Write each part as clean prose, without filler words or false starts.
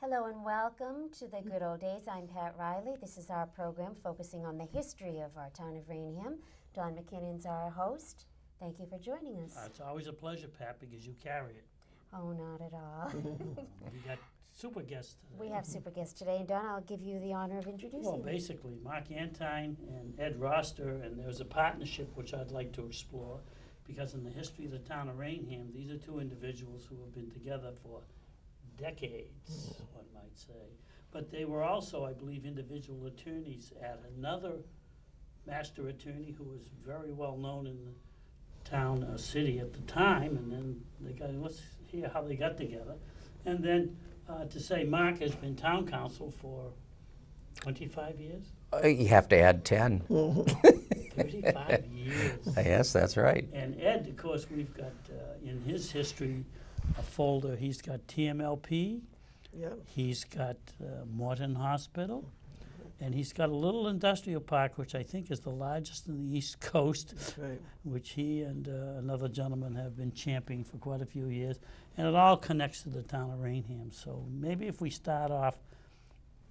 Hello and welcome to the Good Old Days. I'm Pat Riley. This is our program focusing on the history of our town of Raynham. Don McKinnon's our host. Thank you for joining us. It's always a pleasure, Pat, because you carry it. Oh, not at all. We got super guests today. We have super guests today, and Don, I'll give you the honor of introducing Well, them. basically, Marc and Ed Roster, and there's a partnership which I'd like to explore, because in the history of the town of Raynham, these are two individuals who have been together for decades, one might say. But they were also, I believe, individual attorneys at another master attorney who was very well known in the town or city at the time, and then let's hear how they got together. And then to say Marc has been town council for 25 years? You have to add 10. 35 years. Yes, that's right. And Ed, of course, we've got in his history a folder. He's got TMLP, he's got Morton Hospital, and he's got a little industrial park, which I think is the largest in the East Coast, Right. which he and another gentleman have been championing for quite a few years. And it all connects to the town of Raynham. So maybe if we start off,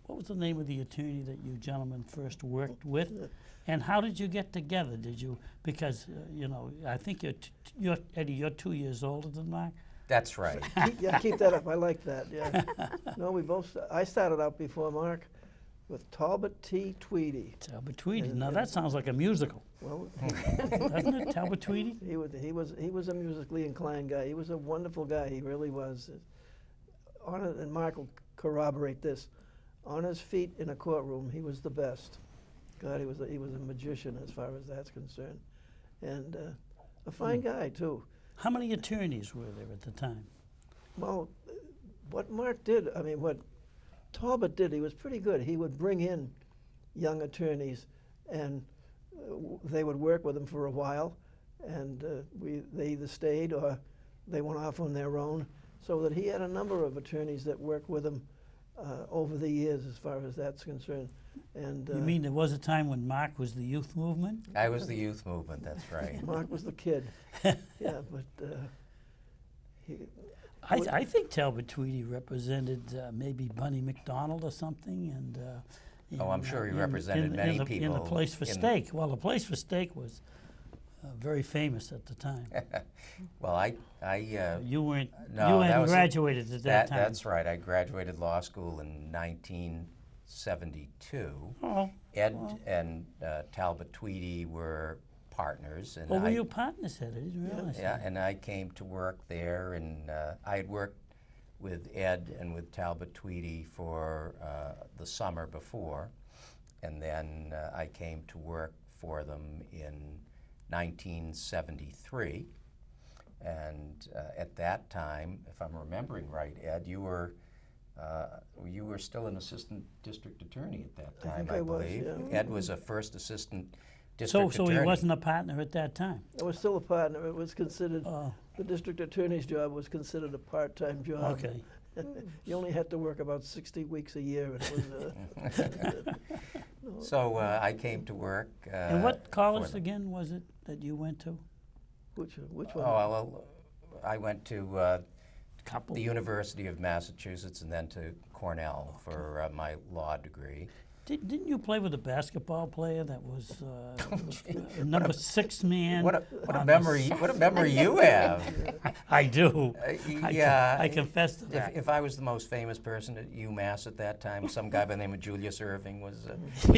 what was the name of the attorney that you gentlemen first worked with? And how did you get together? Did you, because, you know, I think Eddie, you're 2 years older than Marc? That's right. Keep that up. I like that. Yeah. No, I started out before Marc with Talbot T. Tweedy. Talbot Tweedy. And- Now that sounds like a musical, Well, doesn't it? Talbot Tweedy? he was a musically inclined guy. He was a wonderful guy. He really was. And Marc will corroborate this. On his feet in a courtroom, he was the best. God, he was a magician as far as that's concerned, and a fine guy too. How many attorneys were there at the time? Well, what Marc did, I mean, what Talbot did, he was pretty good. He would bring in young attorneys, and they would work with him for a while, and they either stayed or they went off on their own, so that he had a number of attorneys that worked with him over the years as far as that's concerned. And You mean there was a time when Marc was the youth movement? I was the youth movement, that's right. Marc was the kid. Yeah, but I think Talbot Tweedy represented maybe Bunny McDonald or something, and Oh, I'm sure he represented many people in the Place for in- Steak. Well, the Place for Steak was very famous at the time. Well, You weren't. No, you that hadn't was graduated at that time. That's right. I graduated law school in 1972. Oh, Ed and Talbot Tweedy were partners, and well, were you partners at it? I didn't realize yeah, that. and I came to work there, and I had worked with Ed and with Talbot Tweedy for the summer before, and then I came to work for them in 1973, and at that time, if I'm remembering right, Ed, you were still an assistant district attorney at that time, think I was, believe. yeah. Ed was a first assistant district So attorney. he wasn't a partner at that time. I was still a partner. It was considered, Oh, the district attorney's job was considered a part-time job. okay. You only had to work about 60 weeks a year. It was, So I came to work. And what for college them. again was it that you went to? which Oh, one? well, I went to Couple. the University of Massachusetts and then to Cornell for my law degree. Didn't you play with a basketball player that was number 6 man? What a on memory! What a memory you have. I do. Yeah. I confess to that. If I was the most famous person at UMass at that time, some guy by the name of Julius Irving was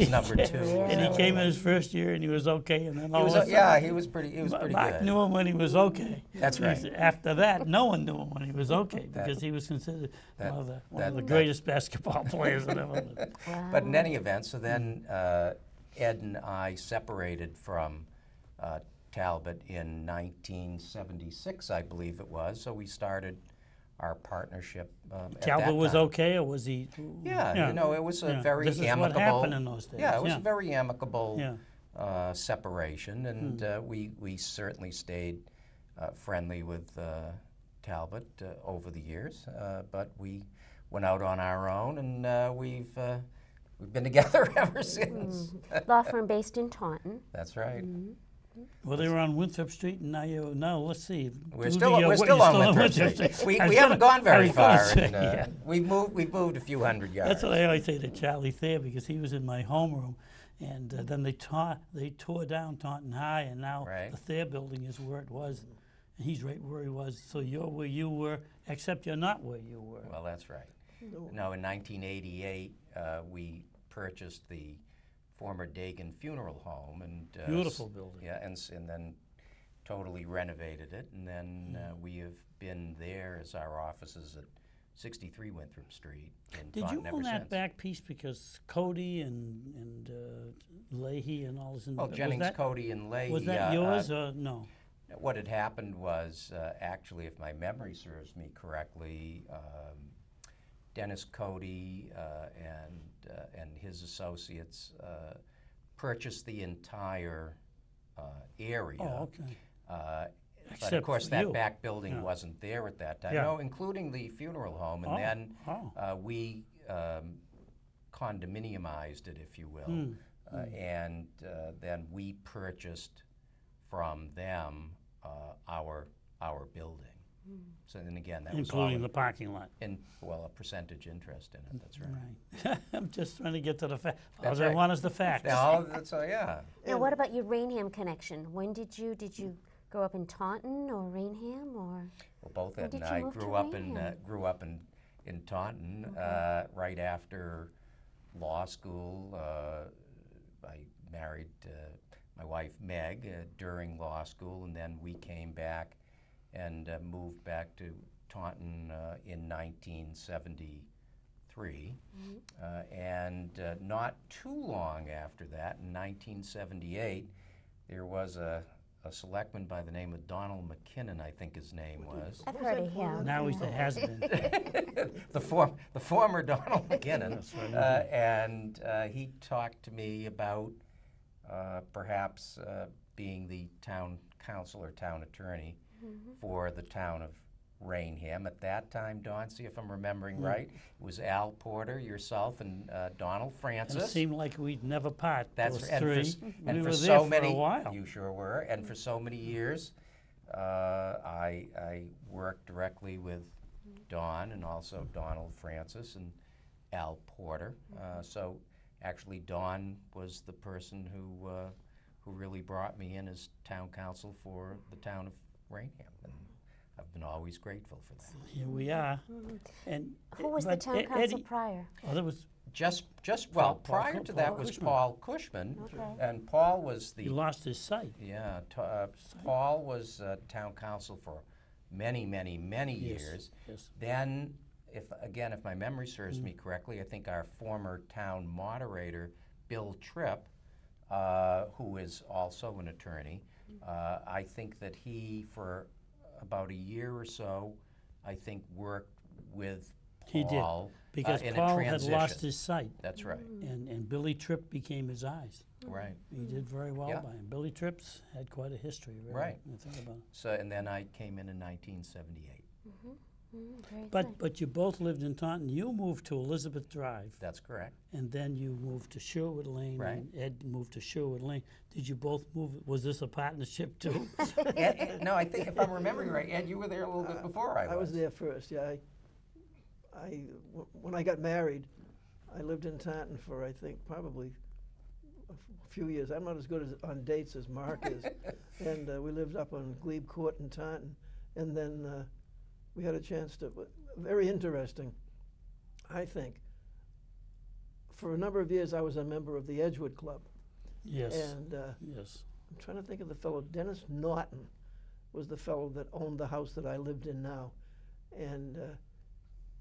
number 2. And he came in his first year and he was okay, and then He all was, of a yeah, sudden, he was pretty Marc good. knew him when he was okay. That's right. After that, no one knew him when he was okay That- because he was considered that- one of the that- greatest basketball players that ever lived. Wow. But in any event, so then Ed and I separated from Talbot in 1976, I believe it was. So we started our partnership. At Talbot that was time. okay, or was he? Yeah, you know, it was a yeah. very This is amicable. what happened in those days. Yeah, it was yeah. a very amicable Yeah. separation, and we certainly stayed friendly with Talbot over the years. But we went out on our own, and we've been together ever since. Law firm based in Taunton. That's right. Well, they were on Winthrop Street, and now let's see. We're still on Winthrop Street. We haven't gone very far. And, we've moved a few hundred yards. That's what I always say to Charlie Thayer, because he was in my homeroom, and then they tore down Taunton High, and now the Thayer building is where it was, and he's right where he was. So you're where you were, except you're not where you were. Well, that's right. No, in 1988, we purchased the former Dagan Funeral Home, and beautiful building. Yeah, and then totally renovated it, and then we have been there as our offices at 63 Winthrop Street in Did Taunton you ever own that since. back piece because Cody and Leahy and all this? Well, Jennings, Cody, and Leahy. Was that yours or no? What had happened was, actually, if my memory serves me correctly, Dennis Cody and his associates purchased the entire area. Oh, okay. But Except of course, for that you. back building wasn't there at that time. Yeah. No, including the funeral home, and then we condominiumized it, if you will, and then we purchased from them our building. So then again, that was Including the parking lot. and well, a percentage interest in it. That's right. Right. I'm just trying to get to the facts. All That's I right. want is the facts. No, that's yeah. Now, what about your Raynham connection? When did you grow up in Taunton or Raynham or? Well, both When Ed and did you I move to grew up in Taunton. Right after law school, I married my wife Meg during law school, and then we came back and moved back to Taunton in 1973. And not too long after that, in 1978, there was a selectman by the name of Donald McKinnon, I think his name was. I've heard of him. Now he's the has-been. the former Donald McKinnon. And he talked to me about perhaps being the town council or town attorney for the town of Raynham. At that time, Don, see if I'm remembering right, it was Al Porter, yourself, and Donald Francis. And it seemed like we'd never part. That's those and three. and we for were so there for many, a while. you sure were, and for so many years, I worked directly with Don and also Donald Francis and Al Porter. So actually, Don was the person who really brought me in as town council for the town of Raynham, and I've been always grateful for that. Here we are. And Who was the but town council Eddie, prior? oh, there was. Well, Paul prior to that was Cushman. Paul Cushman, Okay. and Paul was He the lost his sight. Paul was town council for many Yes, years. yes. Then, if my memory serves me correctly, I think our former town moderator, Bill Tripp, who is also an attorney, I think that he, for about a year or so, I think worked with He did, Paul because in a Paul had transition. lost his sight, That's right, and Billy Tripp became his eyes. right. He did very well Yeah. by him. Billy Tripp's had quite a history, really, Right. when you think about it. So, and then I came in 1978. Very But good. but you both lived in Taunton. You moved to Elizabeth Drive, That's correct. and then you moved to Sherwood Lane, Right. and Ed moved to Sherwood Lane. Did you both move? Was this a partnership too? Ed, no, I think if I'm remembering right, Ed, you were there a little bit before I was. I was there first, yeah. When I got married, I lived in Taunton for, I think, probably a few years. I'm not as good on dates as Marc is. And we lived up on Glebe Court in Taunton. And then we had a chance to, very interesting, I think. For a number of years, I was a member of the Edgewood Club. Yes. And Yes. I'm trying to think of the fellow. Dennis Norton was the fellow that owned the house that I lived in now. And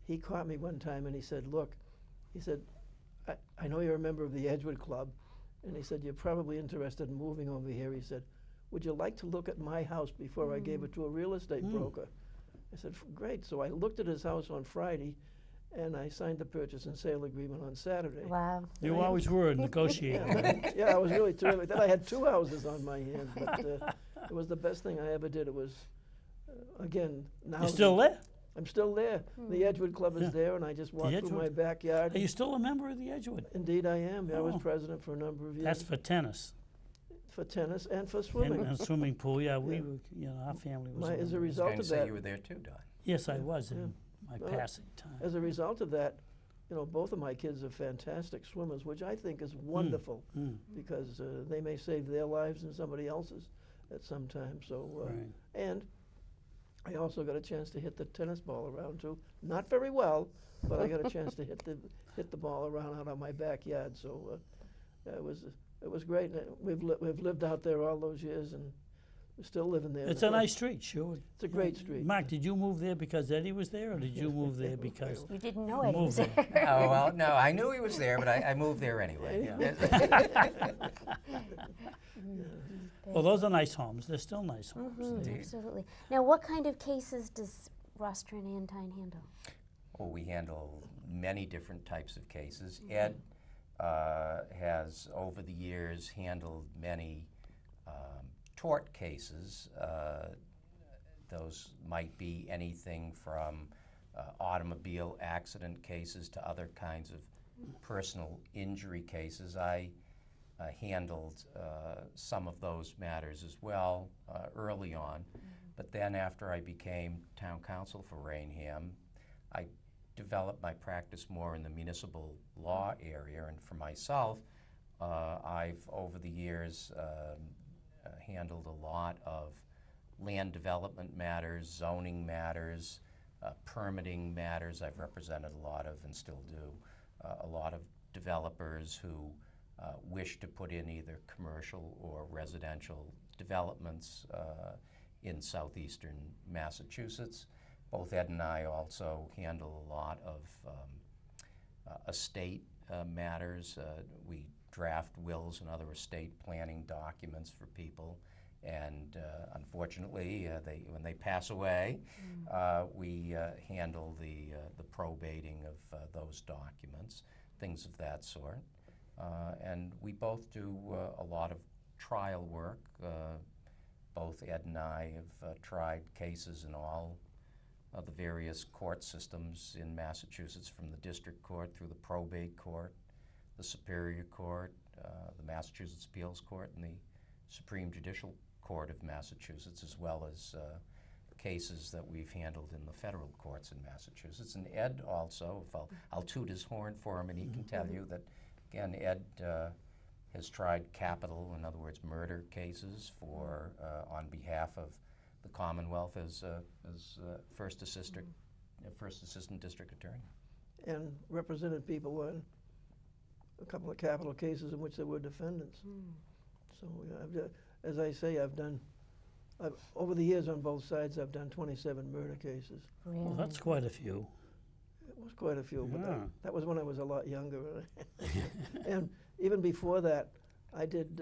he caught me one time and he said, look, he said, I know you're a member of the Edgewood Club. And he said, you're probably interested in moving over here. He said, would you like to look at my house before I gave it to a real estate broker? I said, great. So I looked at his house on Friday and I signed the purchase and sale agreement on Saturday. Wow. You always were a negotiator. Yeah, I was really terrific. Then I had 2 houses on my hands, but it was the best thing I ever did. It was, again, now. You're still there? I'm still there. The Edgewood Club is there, and I just walk through my Edgewood? backyard. Are you still a member of the Edgewood? Indeed, I am. I was Oh. president for a number of years. That's for tennis. for tennis and for swimming. And swimming pool, yeah, we Yeah. were, you know, our family was. As a around. I was result going to of say that, you were there too, Don. Yes, I Yeah, was in my Well, passing time. as a result of that, you know, both of my kids are fantastic swimmers, which I think is wonderful Mm, because they may save their lives and somebody else's at some time. So, right. and I also got a chance to hit the tennis ball around too. Not very well, but I got a chance to hit the ball around out on my backyard. So it was great. And we've lived out there all those years, and we're still living there. It's a nice street, sure. It's a great street. Mark, did you move there because Eddie was there, or did you move there because? You didn't know Eddie was Moved there. Oh, well, no, I knew he was there, but I moved there anyway. Well, those are nice homes. They're still nice homes. Indeed. Absolutely. Now, what kind of cases does Roster and Antoine handle? Well, we handle many different types of cases. Ed has, over the years, handled many tort cases. Those might be anything from automobile accident cases to other kinds of personal injury cases. I handled some of those matters as well early on. But then after I became town council for Raynham, I developed my practice more in the municipal law area. And for myself, I've, over the years, handled a lot of land development matters, zoning matters, permitting matters. I've represented a lot of, and still do, a lot of developers who wish to put in either commercial or residential developments in southeastern Massachusetts. Both Ed and I also handle a lot of estate matters. We draft wills and other estate planning documents for people, and unfortunately, when they pass away, we handle the probating of those documents, things of that sort. And we both do a lot of trial work. Both Ed and I have tried cases in all of the various court systems in Massachusetts, from the district court through the probate court, the Superior Court, the Massachusetts Appeals Court, and the Supreme Judicial Court of Massachusetts, as well as cases that we've handled in the federal courts in Massachusetts. And Ed also, if I'll toot his horn for him, and he can tell you that, again, Ed has tried capital, in other words, murder cases for on behalf of the Commonwealth as first assistant district attorney. And represented people on a couple of capital cases in which there were defendants. So, as I say, over the years on both sides, I've done 27 murder cases. Really? Well, that's quite a few. It was quite a few, but Yeah. that was when I was a lot younger. And even before that, I did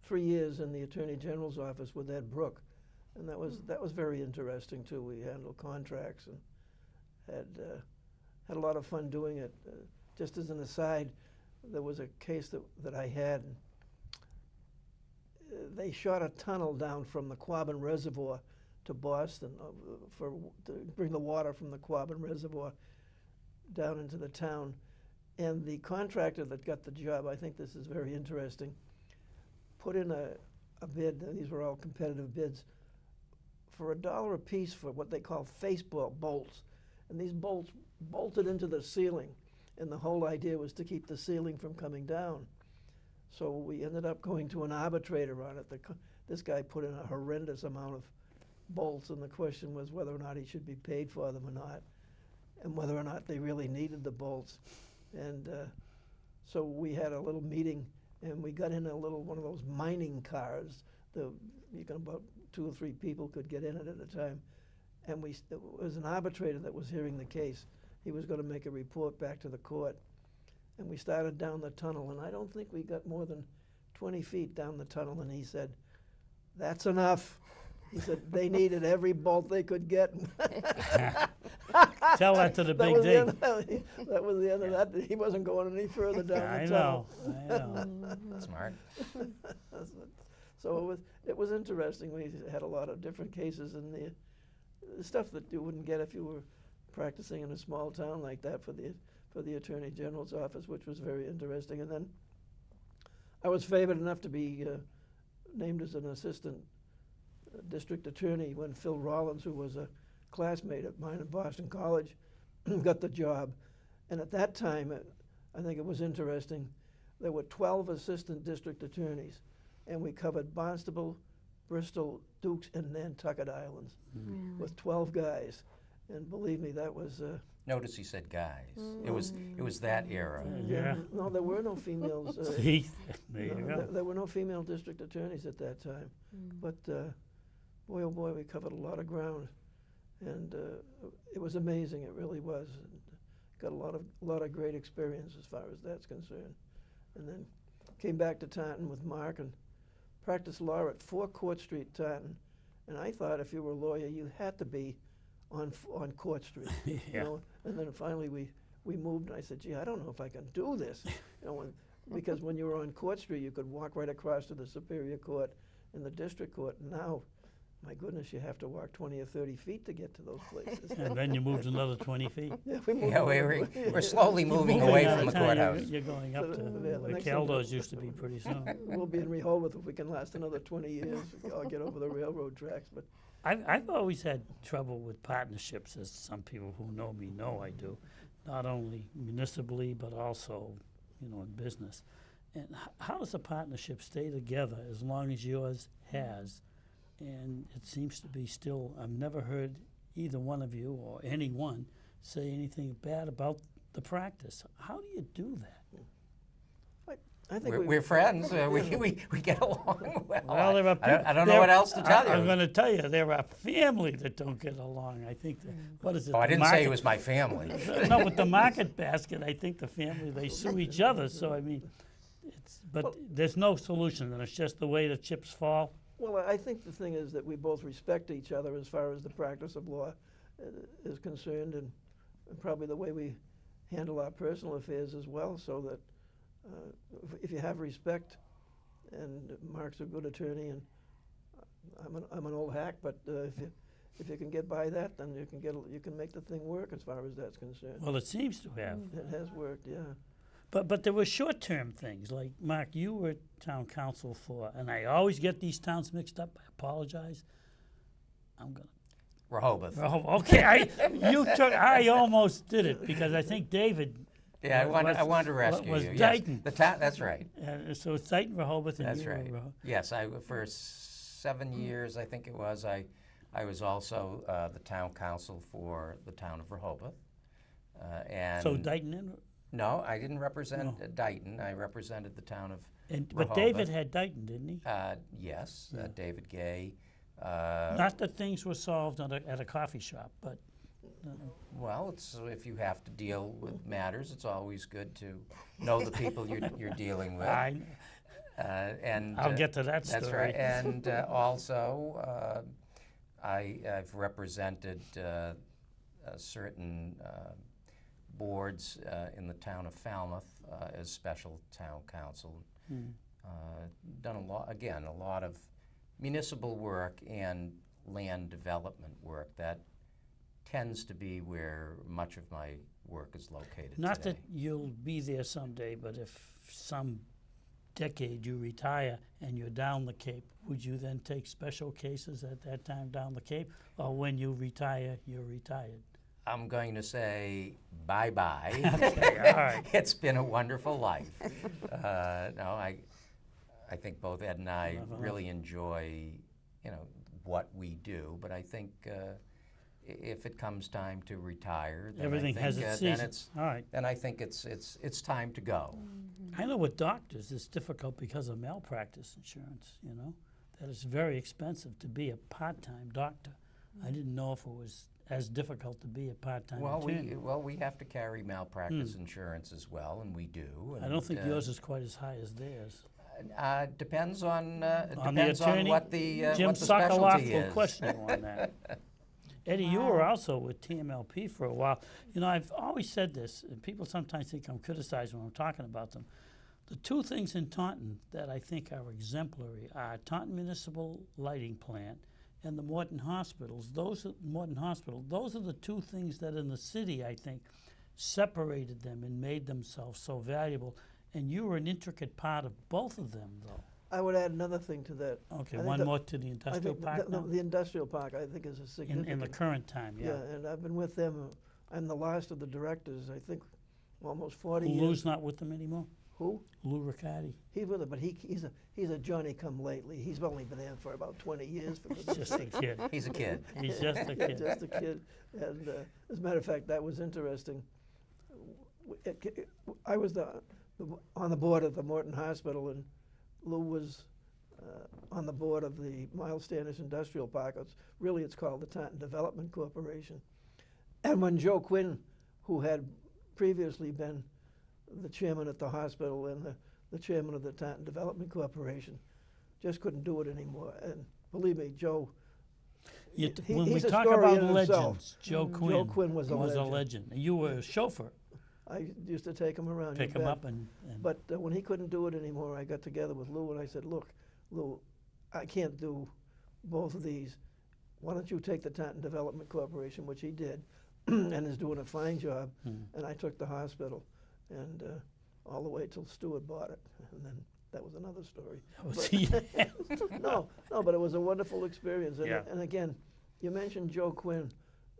3 years in the Attorney General's office with Ed Brooke, and that was very interesting too. We handled contracts and had a lot of fun doing it. Just as an aside, there was a case that I had. They shot a tunnel down from the Quabbin Reservoir to Boston to bring the water from the Quabbin Reservoir down into the town. And the contractor that got the job, I think this is very interesting, put in a bid, and these were all competitive bids, for $1 a piece for what they call face bolts. And these bolts bolted into the ceiling, and the whole idea was to keep the ceiling from coming down. So we ended up going to an arbitrator on it. This guy put in a horrendous amount of bolts, and the question was whether or not he should be paid for them or not, and whether or not they really needed the bolts. And so we had a little meeting, and we got in one of those mining cars. About 2 or 3 people could get in it at a time. And it was an arbitrator that was hearing the case. He was going to make a report back to the court. And we started down the tunnel, and I don't think we got more than 20 feet down the tunnel, and he said, "That's enough." He said they needed every bolt they could get. Tell that to the That big was the D. end of that was the end of that. He wasn't going any further down I the know, tunnel. I know. Smart. So it was interesting. We had a lot of different cases, and the stuff that you wouldn't get if you were practicing in a small town like that for the Attorney General's office, which was very interesting. And then I was favored enough to be named as an assistant district attorney when Phil Rollins, who was a classmate of mine at Boston College, got the job. And at that time, I think it was interesting, there were 12 assistant district attorneys, and we covered Barnstable, Bristol, Dukes, and Nantucket Islands with 12 guys. And believe me, that was... Notice he said guys. It was that era. Yeah. No, there were no females. See, there you go. There were no female district attorneys at that time. But boy, oh boy, we covered a lot of ground. And it was amazing, it really was. And got a lot of great experience as far as that's concerned. And then came back to Taunton with Marc and practiced law at 4 Court Street, Taunton. And I thought if you were a lawyer, you had to be on Court Street. Yeah. You know? And then finally we moved, and I said, gee, I don't know if I can do this. You know, because when you were on Court Street, you could walk right across to the Superior Court and the District Court. And now, my goodness, you have to walk 20 or 30 feet to get to those places. And then you moved another 20 feet. Yeah, we moved Yeah, over. we're slowly moving Moving away out from of the town, courthouse. You're going up to The where next thing- Caldo's used to be pretty soon. We'll be in Rehoboth if we can last another 20 years or get over the railroad tracks. But I've always had trouble with partnerships, as some people who know me know I do, not only municipally but also, you know, in business. And how does a partnership stay together as long as yours has? And it seems to be still, I've never heard either one of you or anyone say anything bad about the practice. How do you do that? I think We're friends. We get along well. Well, there are people, I don't know what else to tell you. I'm going to tell you, there are family that don't get along. I think, what is it? Oh, I the didn't say market- it was my family. No, with the market basket, I think the family, they sue each other, so I mean, but there's no solution, and it's just the way the chips fall. Well, I think the thing is that we both respect each other as far as the practice of law is concerned, and probably the way we handle our personal affairs as well, so that if you have respect, and Marc's a good attorney, and I'm an old hack, but if you can get by that, then you can make the thing work as far as that's concerned. Well, it seems to have. It has worked, yeah. But there were short-term things, like, Marc, you were town council for, and I always get these towns mixed up, I apologize. I'm gonna, Rehoboth. okay, I almost did it, because I think David. Yeah, I wanted to rescue was you. Dayton. Yes, that's right. So it's Dayton, Rehoboth, and That's you right. were Rehoboth. Yes, for 7 years, I think it was, I was also the town council for the town of Rehoboth. And So Dayton and, no, I didn't represent Dayton. I represented the town of but David had Dayton, didn't he? Yes, David Gay. Not that things were solved at a coffee shop, but. Well, if you have to deal with matters, it's always good to know the people you're dealing with. And I'll get to that story. That's right. And also, I've represented certain boards in the town of Falmouth as special town council. Done a lot of municipal work and land development work. That tends to be where much of my work is located Not today. that you'll be there someday, but if some decade you retire and you're down the Cape, would you then take special cases at that time down the Cape? Or when you retire, you're retired? I'm going to say bye-bye. Okay, all right. It's been a wonderful life. No, I think both Ed and I really enjoy, what we do, but I think if it comes time to retire, then Everything I think, has its season. All right. then I think it's time to go. I know with doctors, it's difficult because of malpractice insurance, that it's very expensive to be a part-time doctor. I didn't know if it was as difficult to be a part-time attorney. We have to carry malpractice insurance as well, and we do. I don't think yours is quite as high as theirs. Depends on the depends on attorney, what the Jim what the specialty Sokoloff will is. question you on that. Eddie, you were also with TMLP for a while. I've always said this, and people sometimes think I'm criticized when I'm talking about them. The two things in Taunton that I think are exemplary are Taunton Municipal Lighting Plant and the Morton Hospitals. Those are the two things that in the city, I think, separated them and made themselves so valuable. And you were an intricate part of both of them, though. I would add another thing to that. Okay, I think one that- more to the I industrial think park now? the industrial park, I think, is a significant. In the current time, yeah. And I've been with them. I'm the last of the directors. I think almost 40 Lou's years. not with them anymore? Who? Lou Riccardi. He's with them, but he's a Johnny come lately. He's only been there for about 20 years. For He's goodness just a sake. kid. He's a kid. He's just a kid. Just a kid. And as a matter of fact, that was interesting. I was on the board of the Morton Hospital, and Lou was on the board of the Miles Standish Industrial Park. It's called the Taunton Development Corporation. And when Joe Quinn, who had previously been the chairman at the hospital and the chairman of the Taunton Development Corporation, just couldn't do it anymore. And believe me, Joe, When we he's a talk story about in himself. legends, Joe Joe Quinn Quinn was a legend. legend. You were a chauffeur. I used to take him around. Pick you him bet. up and But when he couldn't do it anymore, I got together with Lou and I said, look, Lou, I can't do both of these. Why don't you take the Taunton Development Corporation, which he did, and is doing a fine job. And I took the hospital, and all the way till Stewart bought it. And then that was another story. No, but it was a wonderful experience. And, Yeah. and again, you mentioned Joe Quinn.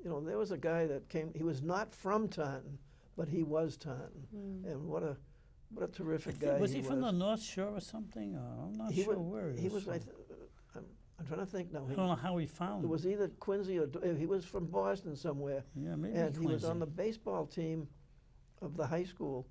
You know, there was a guy that came, he was not from Taunton, but he was Taunton. And what a terrific guy Was he from the North Shore or something? Or I'm not sure where he was from. I'm trying to think now. I don't know how he found It was either Quincy or he was from Boston somewhere. Yeah, maybe And he was on Quincy. the baseball team of the high school.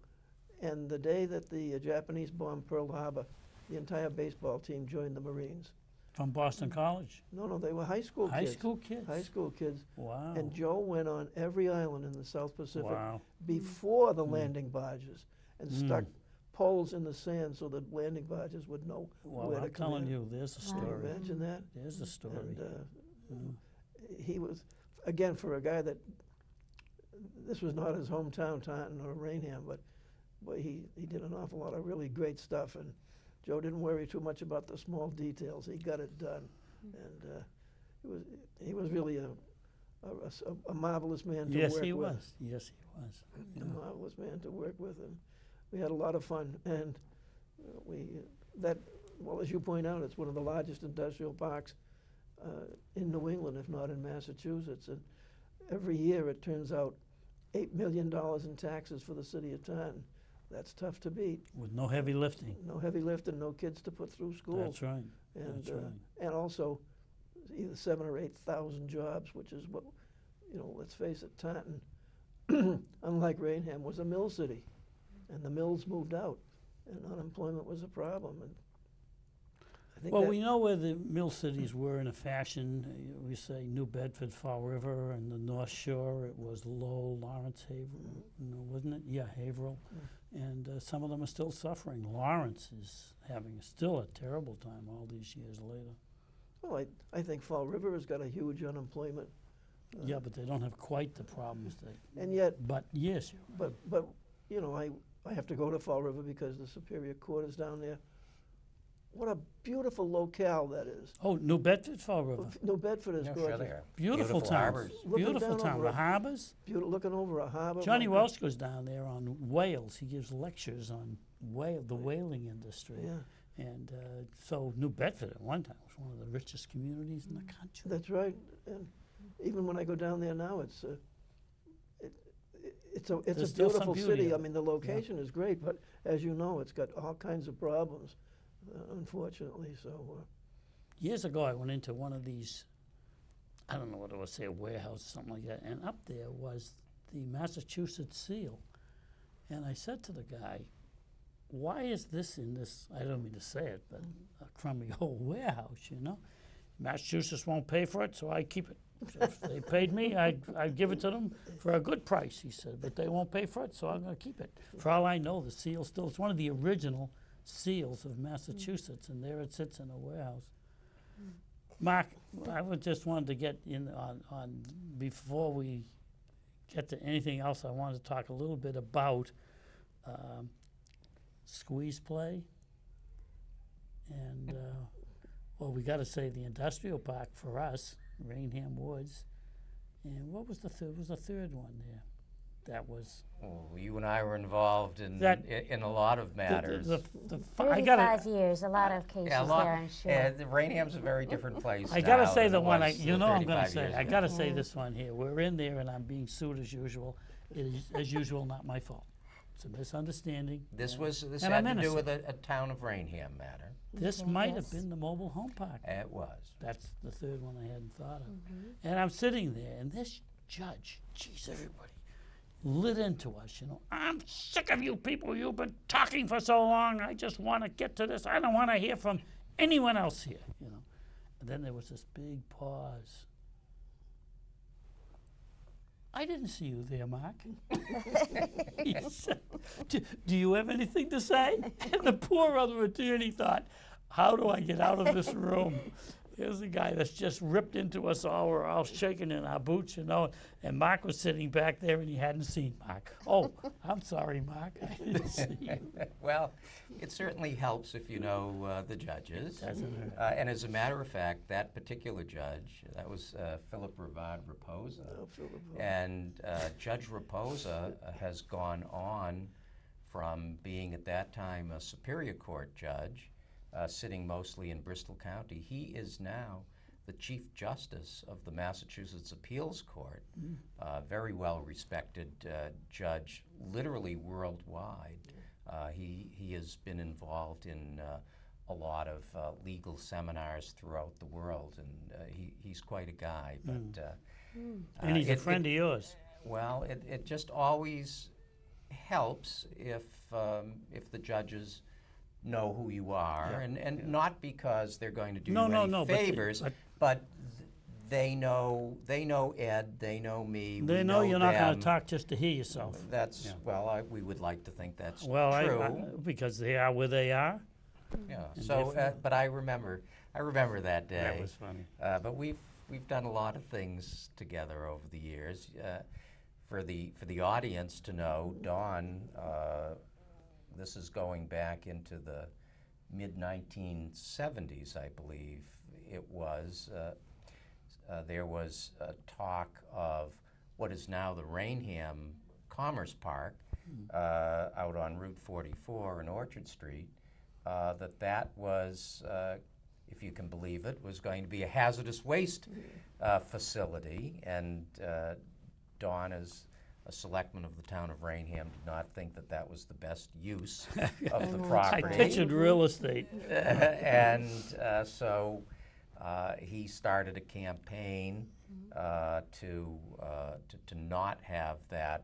And the day that the Japanese bombed Pearl Harbor, the entire baseball team joined the Marines. From Boston College. No, they were high school High kids. school kids? High school kids. Wow. And Joe went on every island in the South Pacific Wow. before the landing barges and stuck poles in the sand so that landing barges would know Well, where to I'm come telling in. you, there's a Can you story. imagine that? There's a story. And he was, again, for a guy that, this was not his hometown, Taunton or Raynham, but boy, he did an awful lot of really great stuff. And Joe didn't worry too much about the small details. He got it done. And he was really a marvelous man to Yes, work he with. was. Yes, he was. Yeah. A marvelous man to work with, and we had a lot of fun. And as you point out, it's one of the largest industrial parks in New England, if not in Massachusetts. And every year it turns out $8 million in taxes for the city of Taunton. That's tough to beat. With no heavy lifting. No heavy lifting, no kids to put through school. That's right. And, That's right. and also either 7,000 or 8,000 jobs, which is what, let's face it, Taunton, unlike Raynham, was a mill city. And the mills moved out, and unemployment was a problem. And I think Well, we know where the mill cities were in a fashion. We say New Bedford, Fall River, and the North Shore. It was Lowell, Lawrence, Haverhill, wasn't it? Yeah, Haverhill. And some of them are still suffering. Lawrence is having still a terrible time all these years later. Well, I think Fall River has got a huge unemployment. Yeah, but they don't have quite the problems that. And yet, But yes, you're right. but I have to go to Fall River because the Superior Court is down there. What a beautiful locale that is. Oh, New Bedford, Fall River. New Bedford is Yeah, gorgeous. sure they are. Beautiful town. harbors. Looking Beautiful down town. over The a- harbors. Looking over a harbor. Johnny my Welch goes down there on whales. He gives lectures on the whaling industry. Yeah, And so New Bedford at one time was one of the richest communities in the country. that's right. And even when I go down there now, it's a There's still some beautiful beauty city. of I it. mean, the location is great, but as you know, it's got all kinds of problems, unfortunately. So Years ago, I went into one of these, I don't know what it was, say a warehouse or something like that, and up there was the Massachusetts seal. And I said to the guy, why is this in this, I don't mean to say it, but a crummy old warehouse, Massachusetts won't pay for it, so I keep it. So if they paid me, I'd give it to them for a good price, he said, but they won't pay for it, so I'm going to keep it. For all I know, the seal still, it's one of the original seals of Massachusetts, and there it sits in a warehouse. Marc, I would just wanted to get in on before we get to anything else, I wanted to talk a little bit about squeeze play. And, well, we got to say the industrial park for us, Raynham Woods. And what was the third? Was the third one there? that was Well, you and I were involved in That- in a lot of matters. I gotta 35 years, a lot of cases Yeah, a lot. there, I'm sure. The Raynham's a very different place. I gotta now say than the it one was, I'm gonna 35 say. years I ago. gotta say this one here. We're in there, and I'm being sued as usual. It is, as usual, not my fault. It's a misunderstanding. This and had I'm to do innocent. with a town of Raynham matter. This Okay, might yes. have been the mobile home park. It was. That's the third one I hadn't thought of. Mm-hmm. And I'm sitting there, and this judge, geez, everybody, lit into us, I'm sick of you people. You've been talking for so long. I just want to get to this. I don't want to hear from anyone else here, And then there was this big pause. I didn't see you there, Mark. He said, do you have anything to say? And the poor other attorney thought, how do I get out of this room? Here's a guy that's just ripped into us all. We're all shaking in our boots, And Mark was sitting back there, and he hadn't seen Mark. Oh, I'm sorry, Mark. I didn't see you. Well, it certainly helps if you know the judges. Doesn't hurt. And as a matter of fact, that particular judge, that was Philip Ravad Raposa. Oh, Philip. And Judge Raposa has gone on from being at that time a Superior Court judge, sitting mostly in Bristol County. He is now the Chief Justice of the Massachusetts Appeals Court, very well respected judge, literally worldwide. He has been involved in a lot of legal seminars throughout the world, and he's quite a guy. But And he's a friend of yours. well, it just always helps if the judges know who you are, and not because they're going to do you any favors, but they know Ed, they know me. They we know you're not going them. to talk just to hear yourself. That's well, we would like to think that's Well, true. because they are where they are. Yeah. And So, therefore- but I remember that day. That was funny. But we've done a lot of things together over the years. For the audience to know, Dawn, this is going back into the mid-1970s, I believe it was. There was a talk of what is now the Raynham Commerce Park out on Route 44 and Orchard Street, that was, if you can believe it, was going to be a hazardous waste facility. And Dawn, as a selectman of the town of Raynham, did not think that was the best use of the I property. pictured real estate. And so he started a campaign to not have that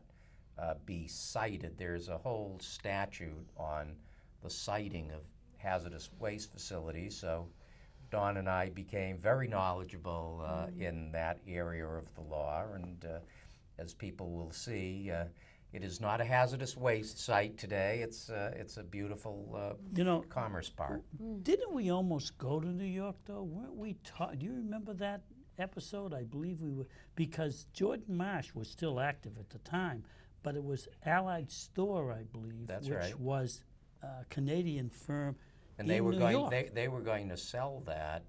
be cited. There's a whole statute on the citing of hazardous waste facilities. So Dawn and I became very knowledgeable in that area of the law, and as people will see, it is not a hazardous waste site today. It's a beautiful commerce park. Didn't we almost go to New York, though? Weren't we do you remember that episode? I believe we were, because Jordan Marsh was still active at the time, but it was Allied Store, I believe, That's which right. was a Canadian firm And in they were New going York. they were going to sell that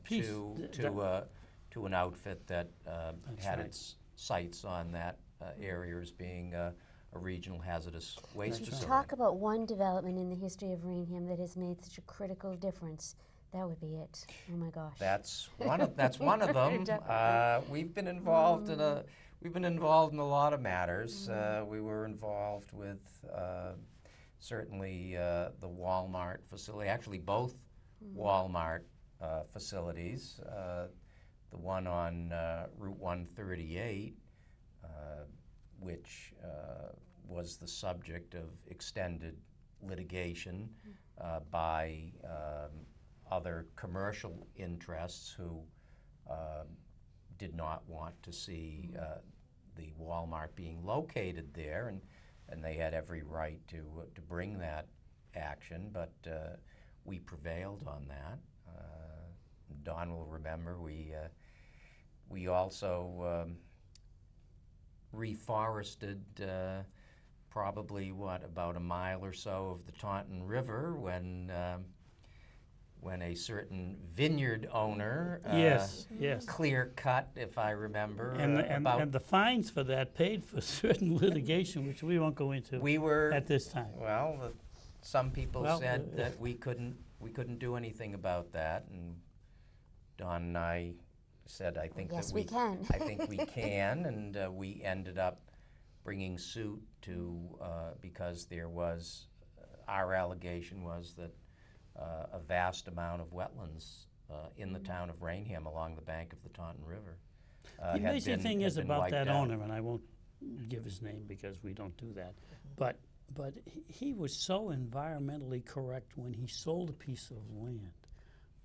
Piece. to an outfit that had right. its sights on that area as being a regional hazardous waste That's facility. Talk about one development in the history of Raynham that has made such a critical difference. That would be it. Oh my gosh. That's one of them. We've been involved in a lot of matters. We were involved with certainly the Walmart facility. Actually, both Walmart facilities. The one on Route 138, which was the subject of extended litigation by other commercial interests who did not want to see the Walmart being located there, and they had every right to bring that action, but we prevailed on that. Don will remember we also reforested probably about a mile or so of the Taunton River when a certain vineyard owner Yes, yes. clear cut, if I remember, And the fines for that paid for certain litigation, which we won't go into we were at this time. well. Some people Well, said that we couldn't do anything about that, and Don and I said, I think Yes, that we can. I think we can, and we ended up bringing suit to because there was our allegation was that a vast amount of wetlands in the town of Raynham along the bank of the Taunton River. The amazing thing is about that wiped out. owner, and I won't give his name because we don't do that, but he was so environmentally correct when he sold a piece of land,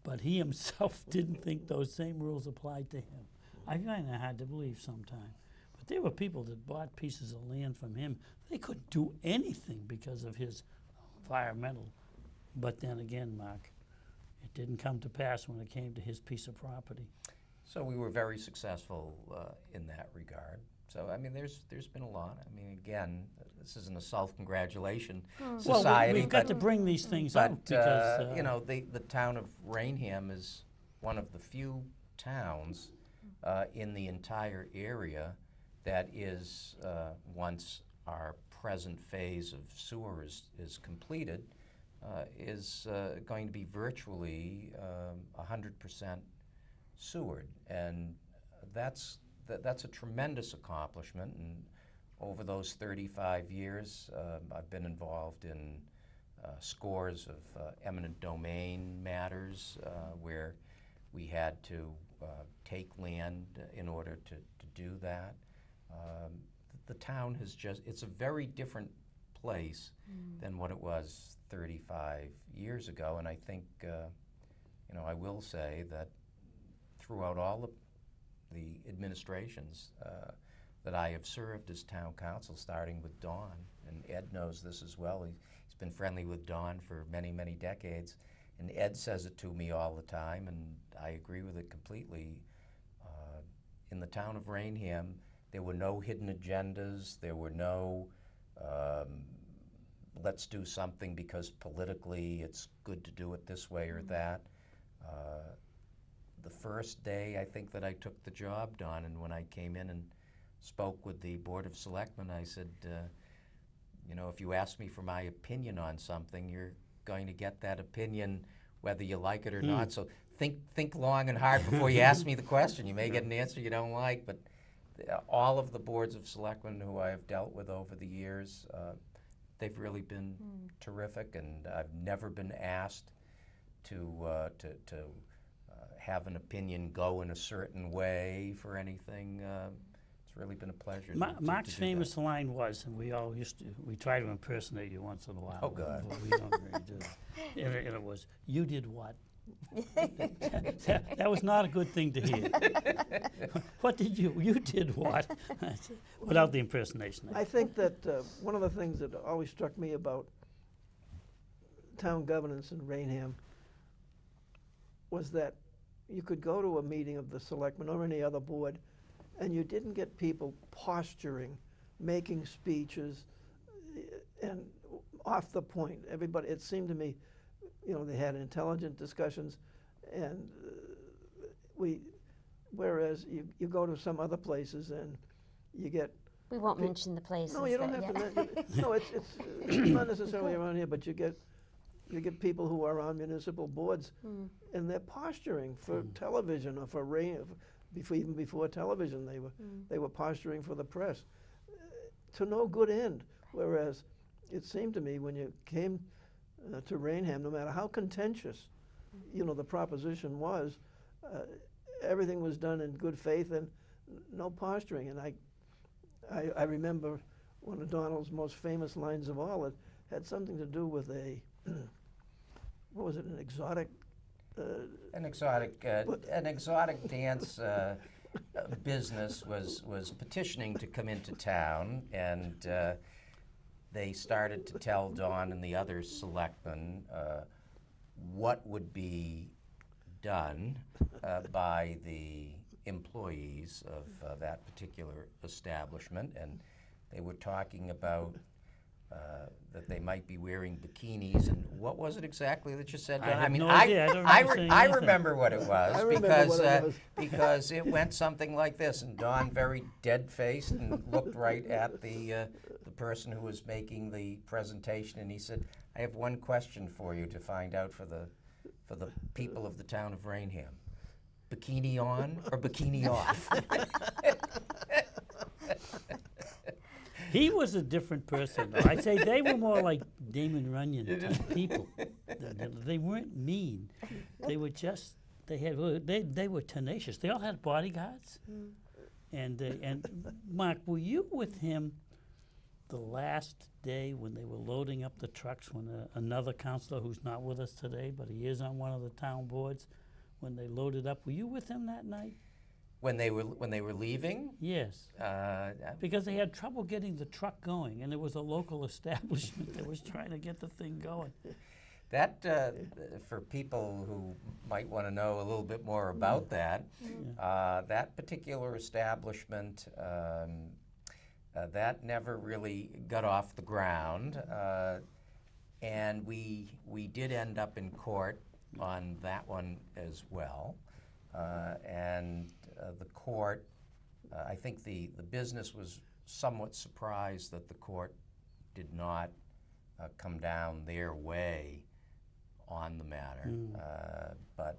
but he himself didn't think those same rules applied to him. I find that hard to believe sometimes. But there were people that bought pieces of land from him. They couldn't do anything because of his environmental. But then again, Mark, it didn't come to pass when it came to his piece of property. So we were very successful in that regard. So I mean, there's been a lot. I mean, again, this isn't a self-congratulation society. Well, we've got to bring these things but out because you know, the town of Raynham is one of the few towns in the entire area that is once our present phase of sewer is completed, is going to be virtually 100% sewered, and that's a tremendous accomplishment. And over those 35 years, I've been involved in scores of eminent domain matters where we had to take land in order to do that. The town has it's a very different place than what it was 35 years ago, and I think, you know, I will say that throughout all the administrations that I have served as town council, starting with Don, and Ed knows this as well. He's been friendly with Don for many, many decades, and Ed says it to me all the time, and I agree with it completely. In the town of Raynham, there were no hidden agendas. There were no let's do something because politically it's good to do it this way or that. The first day I think that I took the job, Don, and when I came in and spoke with the Board of Selectmen, I said, you know, if you ask me for my opinion on something, you're going to get that opinion whether you like it or not. So think long and hard before you ask me the question. You may get an answer you don't like, but all of the boards of selectmen who I have dealt with over the years, they've really been terrific, and I've never been asked to have an opinion go in a certain way for anything. It's really been a pleasure. Mark's to do famous that. line was, and we try to impersonate you once in a while. Oh, God. But we don't really do it. And it was, you did what? That was not a good thing to hear. What did you did what? Without the impersonation. I think that one of the things that always struck me about town governance in Raynham was that you could go to a meeting of the selectmen or any other board, and you didn't get people posturing, making speeches, and off the point. Everybody, it seemed to me, you know, they had intelligent discussions, and whereas you go to some other places and you get. We won't mention the places. No, you don't have to mention. No, it's not necessarily around here, but you get people who are on municipal boards, and they're posturing for television or for even before television, they were posturing for the press, to no good end. Whereas it seemed to me when you came to Raynham, no matter how contentious, you know, the proposition was, everything was done in good faith and no posturing. And I remember one of Donald's most famous lines of all. It had something to do with what was it, an exotic? An exotic dance business was petitioning to come into town, and they started to tell Don and the other selectmen what would be done by the employees of that particular establishment, and they were talking about that they might be wearing bikinis. And what was it exactly that you said? I have mean, no idea. I don't remember saying anything. remember what it was I remember because what it was. because it went something like this. And Don, very dead-faced, and looked right at the person who was making the presentation, and he said, "I have one question for you to find out for the people of the town of Raynham: bikini on or bikini off?" He was a different person, though. I'd say they were more like Damon Runyon type people. They weren't mean. They were just, they were tenacious. They all had bodyguards. And Mark, were you with him the last day when they were loading up the trucks, when another counselor who's not with us today, but he is on one of the town boards, when they loaded up? Were you with him that night? When they were leaving? Yes. Because they had trouble getting the truck going, and it was a local establishment that was trying to get the thing going. That, for people who might want to know a little bit more about that, that particular establishment, that never really got off the ground, and we did end up in court on that one as well. And the court, I think the business was somewhat surprised that the court did not come down their way on the matter. But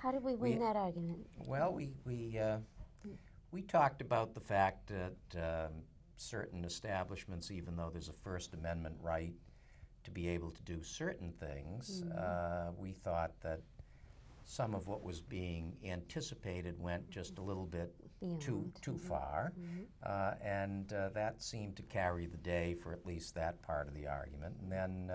How did we win that argument? well, we talked about the fact that certain establishments, even though there's a First Amendment right to be able to do certain things, we thought that some of what was being anticipated went just a little bit too far, and that seemed to carry the day for at least that part of the argument. And then,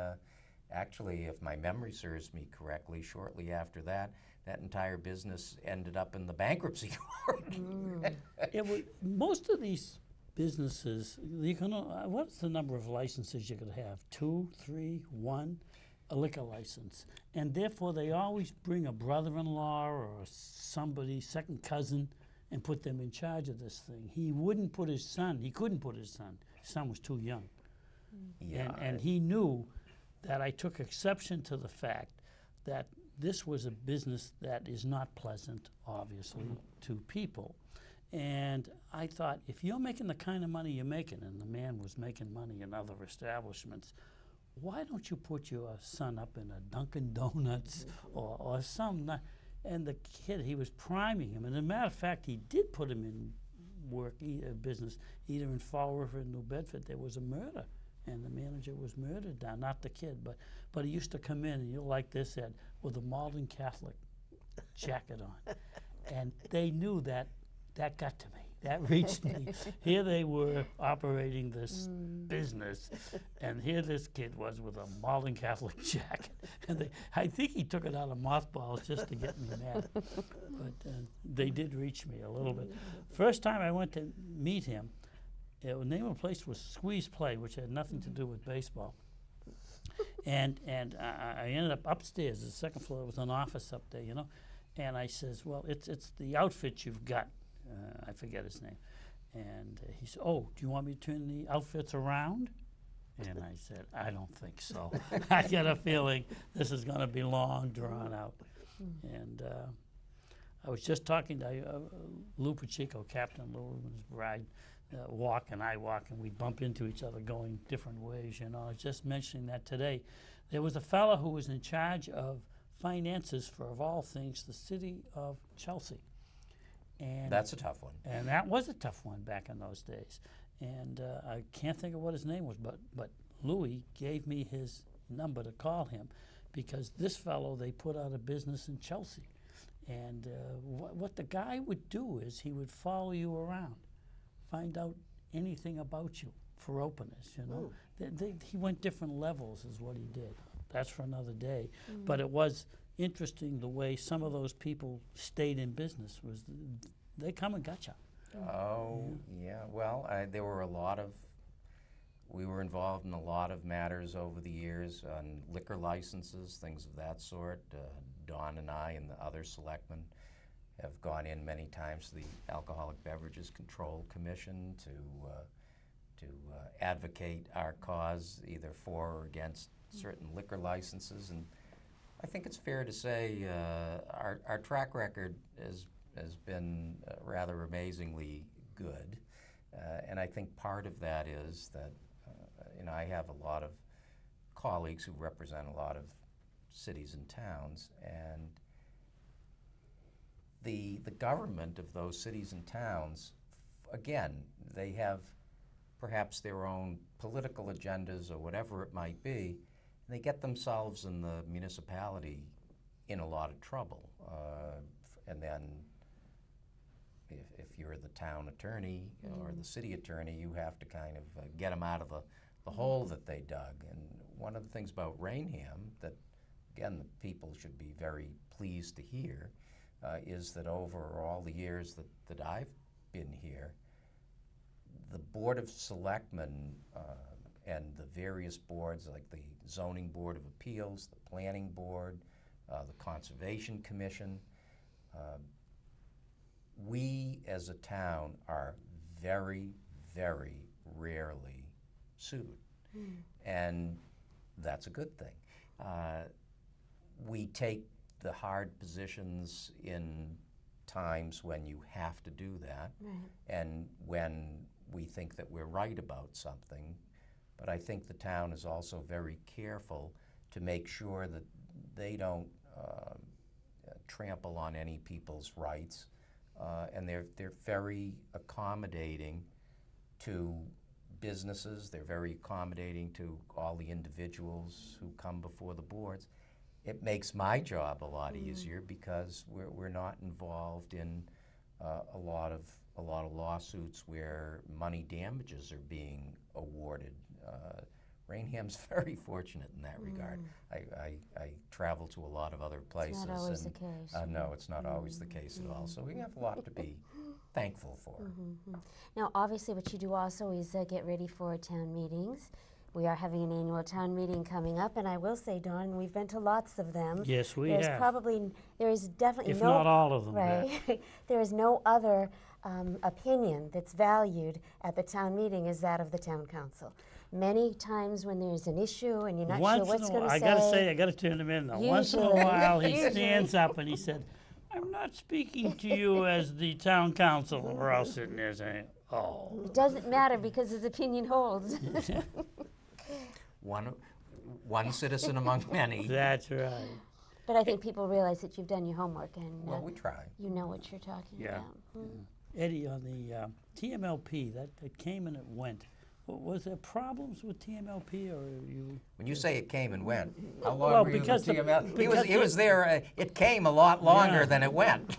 actually, if my memory serves me correctly, shortly after that, that entire business ended up in the bankruptcy court. Most of these businesses, you can. What's the number of licenses you could have? 2, 3, 1? A liquor license, and therefore they always bring a brother-in-law or somebody, second cousin, and put them in charge of this thing. He wouldn't put his son. He couldn't put his son. His son was too young. And he knew that I took exception to the fact that this was a business that is not pleasant, obviously, to people. And I thought, if you're making the kind of money you're making, and the man was making money in other establishments, why don't you put your son up in a Dunkin' Donuts or some? And the kid, he was priming him. And as a matter of fact, he did put him in work, business, either in Fall River or New Bedford. There was a murder, and the manager was murdered down, not the kid. But he used to come in, and you'll like this, Ed, with a Malden Catholic jacket on. And they knew that got to me. That reached me. Here they were operating this business, and here this kid was with a Malden Catholic jacket. And I think he took it out of mothballs just to get me mad. But they did reach me a little bit. First time I went to meet him, the name of the place was Squeeze Play, which had nothing to do with baseball. And I ended up upstairs, the second floor. There was an office up there, you know. And I says, well, it's the outfit you've got. I forget his name. And he said, oh, do you want me to turn the outfits around? And I said, I don't think so. I got a feeling this is going to be long, drawn out. And I was just talking to Lou Pacheco, Captain Lou and his bride, walk, and we bump into each other going different ways, you know. I was just mentioning that today. There was a fellow who was in charge of finances for, of all things, the city of Chelsea. And that's a tough one. And that was a tough one back in those days. And I can't think of what his name was, but Louis gave me his number to call him, because this fellow, they put out a business in Chelsea. And what the guy would do is he would follow you around, find out anything about you for openness, you know. He went different levels is what he did. That's for another day. But it was interesting the way some of those people stayed in business. Was they come and got you. Oh, yeah. Well, there were we were involved in a lot of matters over the years on liquor licenses, things of that sort. Don and I and the other selectmen have gone in many times to the Alcoholic Beverages Control Commission to advocate our cause, either for or against certain liquor licenses. And I think it's fair to say our track record has been rather amazingly good. And I think part of that is that I have a lot of colleagues who represent a lot of cities and towns, and the government of those cities and towns, again, they have perhaps their own political agendas or whatever it might be, and they get themselves and the municipality in a lot of trouble. And then if you're the town attorney or the city attorney, you have to kind of get them out of the hole that they dug. And one of the things about Raynham that, again, the people should be very pleased to hear is that over all the years that I've been here, the Board of Selectmen and the various boards like the Zoning Board of Appeals, the Planning Board, the Conservation Commission, we as a town are very, very rarely sued. And that's a good thing. We take the hard positions in times when you have to do that, and when we think that we're right about something. But I think the town is also very careful to make sure that they don't trample on any people's rights, and they're very accommodating to businesses. They're very accommodating to all the individuals who come before the boards. It makes my job a lot easier because we're not involved in a lot of lawsuits where money damages are being awarded. Raynham's very fortunate in that regard. I travel to a lot of other places. It's not always the case. No, it's not always the case at all. So we have a lot to be thankful for. Now, obviously, what you do also is get ready for town meetings. We are having an annual town meeting coming up, and I will say, Don, we've been to lots of them. Yes, we There's have. there is definitely If no, not all of them, right? There is no other opinion that's valued at the town meeting as that of the town council. Many times when there's an issue and you're not sure what's going to say. I gotta say, I gotta turn him in though. Once in a Usually. while, he Usually. stands up and he said, "I'm not speaking to you as the town council." And we're all sitting there saying, "Oh." It doesn't matter because his opinion holds. One citizen among many. That's right. But I think people realize that you've done your homework and Well, we try. you know what you're talking Yeah. about. Eddie, on the TMLP, that came and it went. Was there problems with TMLP, or you? When you say it came and went, how long Well, were you because with the- TML? He was there. It came a lot longer Yeah. than it went.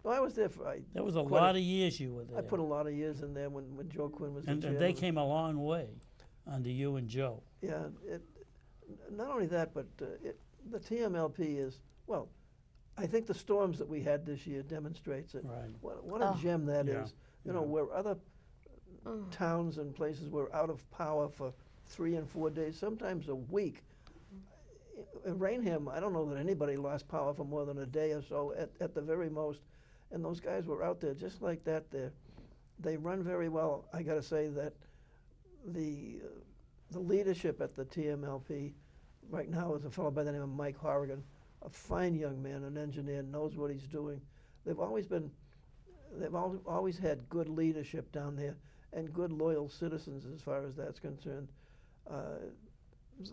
Well, I was there for, There was a quite lot of years you were there. I put a lot of years in there when Joe Quinn was the and chairman. they came a long way under you and Joe. Yeah, not only that, but the TMLP is, well, I think the storms that we had this year demonstrates it. Right. What a gem that Yeah. is. You know, where other towns and places were out of power for 3 and 4 days, sometimes a week. In Raynham, I don't know that anybody lost power for more than a day or so at the very most. And those guys were out there just like that. They run very well. I got to say that the leadership at the TMLP right now is a fellow by the name of Mike Horrigan, a fine young man, an engineer, knows what he's doing. They've always had good leadership down there and good loyal citizens as far as that's concerned.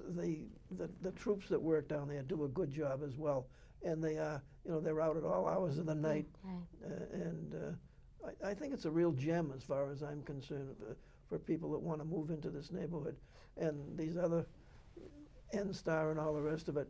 The troops that work down there do a good job as well, and they're out at all hours of the night. I think it's a real gem as far as I'm concerned for people that want to move into this neighborhood. And these other N-Star and all the rest of it,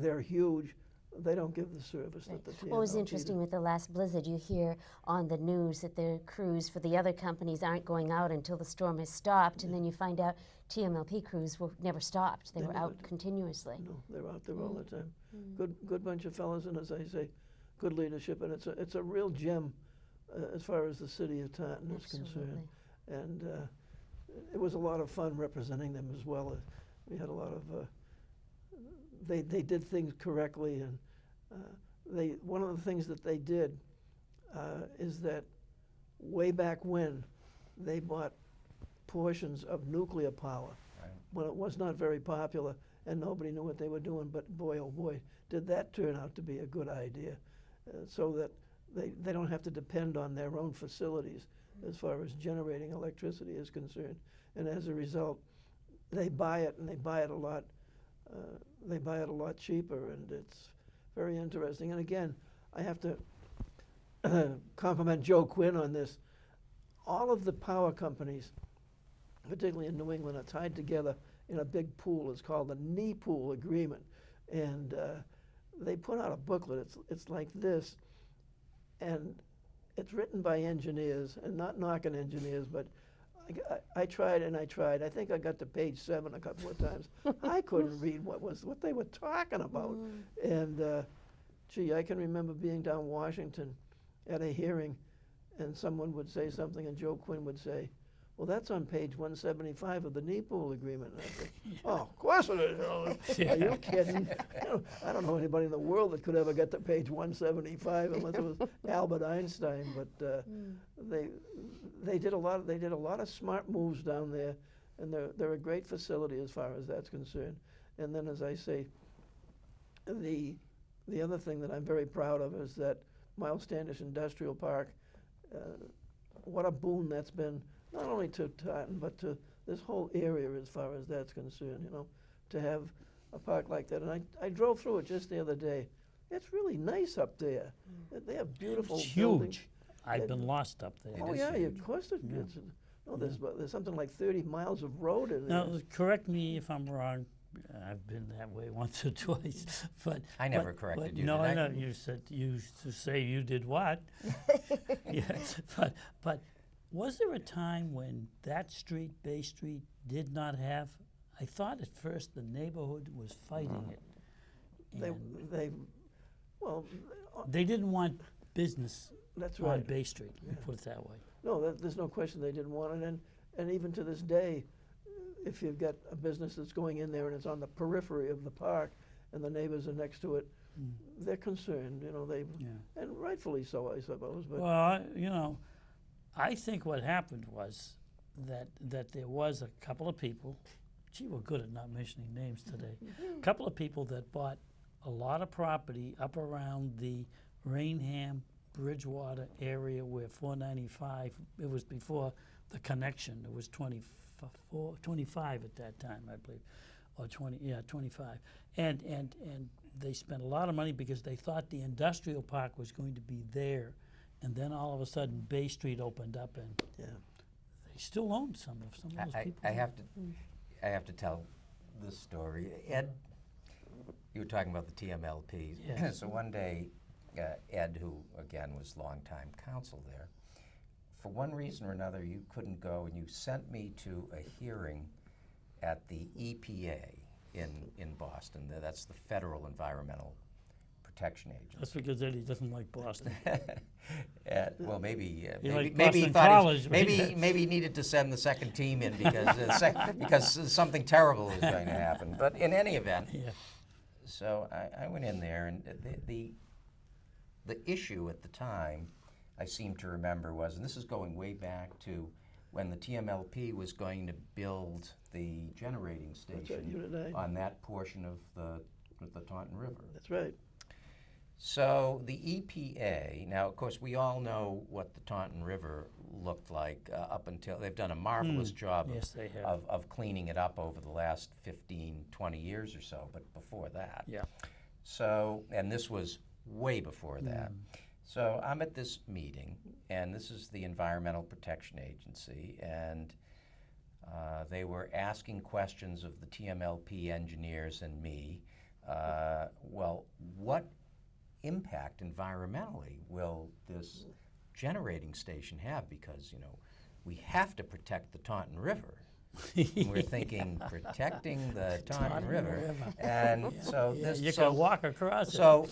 they're huge. They don't give the service that the TMLP What was interesting with the last blizzard, you hear on the news that the crews for the other companies aren't going out until the storm has stopped, and then you find out TMLP crews were never stopped. They were out continuously. No, they're out there all the time. Good bunch of fellas, and as I say, good leadership, and it's a real gem as far as the city of Taunton is concerned. And it was a lot of fun representing them as well. We had a lot of they did things correctly, and one of the things that they did is that way back when, they bought portions of nuclear power Right. when it was not very popular and nobody knew what they were doing. But boy, oh boy, did that turn out to be a good idea, so that they don't have to depend on their own facilities as far as generating electricity is concerned. And as a result, they buy it, and they buy it a lot. They buy it a lot cheaper, and it's very interesting. And again, I have to compliment Joe Quinn on this. All of the power companies, particularly in New England, are tied together in a big pool. It's called the knee pool agreement, and they put out a booklet. It's like this, and it's written by engineers, and not knocking engineers, but I tried and I tried. I think I got to page 7 a couple of times. I couldn't read what they were talking about. And gee, I can remember being down Washington at a hearing, and someone would say something, and Joe Quinn would say, "Well, that's on page 175 of the knee pool agreement." And I said, "Oh, of course it is. Are you kidding?" I don't know anybody in the world that could ever get to page 175 unless it was Albert Einstein. But they did a lot of smart moves down there, and they're a great facility as far as that's concerned. And then, as I say, the other thing that I'm very proud of is that Miles Standish Industrial Park. What a boon that's been, not only to Taunton, but to this whole area as far as that's concerned, to have a park like that. And I drove through it just the other day. It's really nice up there. They have beautiful It's buildings. huge. I've been lost up there. Oh, is yeah, huge. of course it Yeah. is. No, there's something like 30 miles of road in there. Now, correct me if I'm wrong. I've been that way once or twice, but I never but- corrected but you, No, did I? no, you said you used to say you did what? Yeah, but was there a time when that street, Bay Street, did not have? I thought at first the neighborhood was fighting it. Well, They didn't want business that's on right. Bay Street. Let me put it that way. No, there's no question they didn't want it. And even to this day, if you've got a business that's going in there and it's on the periphery of the park and the neighbors are next to it, they're concerned, and rightfully so, I suppose. But Well, I think what happened was that there was a couple of people. Gee, we're good at not mentioning names today. A couple of people that bought a lot of property up around the Raynham, Bridgewater area where 495. It was before the connection. It was 25 at that time, I believe, or 25. And they spent a lot of money because they thought the industrial park was going to be there, and then all of a sudden Bay Street opened up, and yeah, they still owned some of those people. I have to tell this story. Ed, you were talking about the TMLP. Yes. So one day, Ed, who again was longtime counsel there, for one reason or another, you couldn't go, and you sent me to a hearing at the EPA in Boston. That's the Federal Environmental Protection Agency. That's because Eddie doesn't like Boston. Well, maybe You like maybe he Boston thought College, but maybe he needed to send the second team in because something terrible was going to happen. But in any event, Yeah. so I went in there, and the issue at the time, I seem to remember, was, and this is going way back to when the TMLP was going to build the generating station Unit 9. on that portion of the Taunton River. That's right. So the EPA, now of course we all know what the Taunton River looked like up until, they've done a marvelous job Yes, they have. of cleaning it up over the last 15, 20 years or so, but before that. Yeah. So, and this was way before that. So I'm at this meeting, and this is the Environmental Protection Agency, and they were asking questions of the TMLP engineers and me. Well, what impact environmentally will this generating station have? Because, we have to protect the Taunton River. And we're thinking protecting the Taunton River. And so Yeah, this, you so can walk across it. so